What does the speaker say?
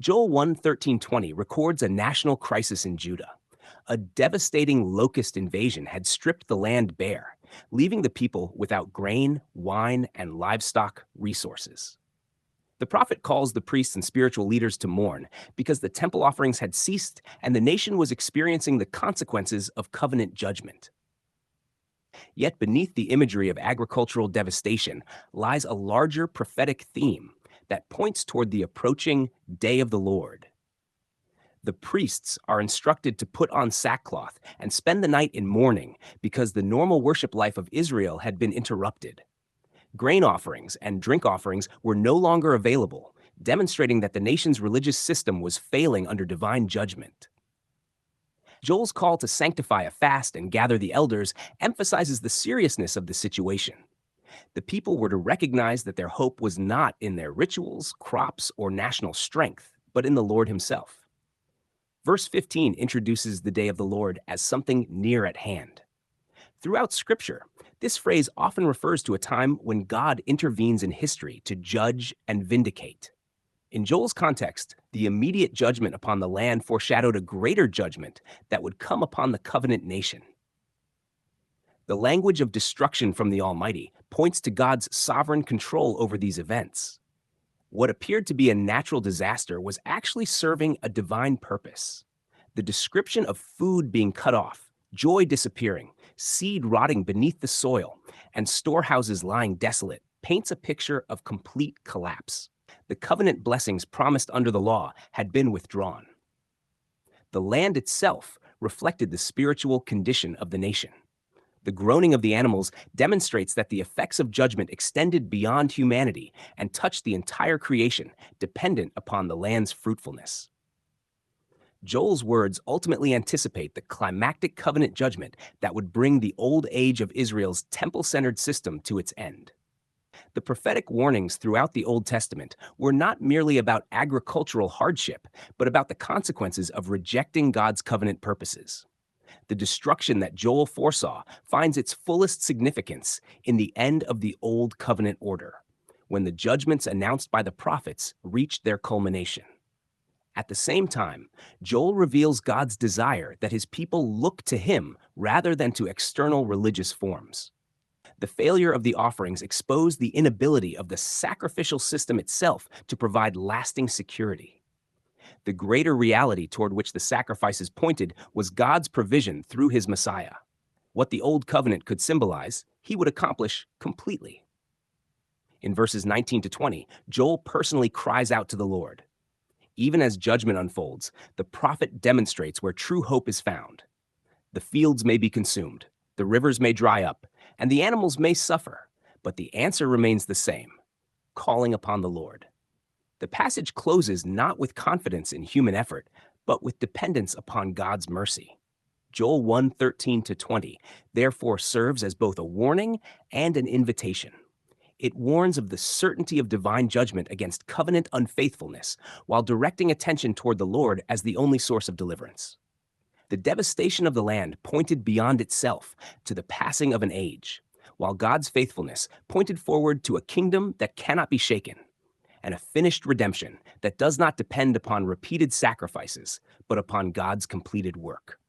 Joel 1:13-20 records a national crisis in Judah. A devastating locust invasion had stripped the land bare, leaving the people without grain, wine, and livestock resources. The prophet calls the priests and spiritual leaders to mourn because the temple offerings had ceased and the nation was experiencing the consequences of covenant judgment. Yet beneath the imagery of agricultural devastation lies a larger prophetic theme that points toward the approaching day of the Lord. The priests are instructed to put on sackcloth and spend the night in mourning because the normal worship life of Israel had been interrupted. Grain offerings and drink offerings were no longer available, demonstrating that the nation's religious system was failing under divine judgment. Joel's call to sanctify a fast and gather the elders emphasizes the seriousness of the situation. The people were to recognize that their hope was not in their rituals, crops, or national strength, but in the Lord Himself. Verse 15 introduces the day of the Lord as something near at hand. Throughout Scripture, this phrase often refers to a time when God intervenes in history to judge and vindicate. In Joel's context, the immediate judgment upon the land foreshadowed a greater judgment that would come upon the covenant nation. The language of destruction from the Almighty points to God's sovereign control over these events. What appeared to be a natural disaster was actually serving a divine purpose. The description of food being cut off, joy disappearing, seed rotting beneath the soil, and storehouses lying desolate paints a picture of complete collapse. The covenant blessings promised under the law had been withdrawn. The land itself reflected the spiritual condition of the nation. The groaning of the animals demonstrates that the effects of judgment extended beyond humanity and touched the entire creation, dependent upon the land's fruitfulness. Joel's words ultimately anticipate the climactic covenant judgment that would bring the old age of Israel's temple-centered system to its end. The prophetic warnings throughout the Old Testament were not merely about agricultural hardship, but about the consequences of rejecting God's covenant purposes. The destruction that Joel foresaw finds its fullest significance in the end of the Old Covenant order, when the judgments announced by the prophets reached their culmination. At the same time, Joel reveals God's desire that his people look to him rather than to external religious forms. The failure of the offerings exposed the inability of the sacrificial system itself to provide lasting security. The greater reality toward which the sacrifices pointed was God's provision through his Messiah. What the Old Covenant could symbolize, he would accomplish completely. In verses 19-20, Joel personally cries out to the Lord. Even as judgment unfolds, the prophet demonstrates where true hope is found. The fields may be consumed, the rivers may dry up, and the animals may suffer, but the answer remains the same: calling upon the Lord. The passage closes not with confidence in human effort, but with dependence upon God's mercy. Joel 1:13-20 therefore serves as both a warning and an invitation. It warns of the certainty of divine judgment against covenant unfaithfulness, while directing attention toward the Lord as the only source of deliverance. The devastation of the land pointed beyond itself to the passing of an age, while God's faithfulness pointed forward to a kingdom that cannot be shaken, and a finished redemption that does not depend upon repeated sacrifices, but upon God's completed work.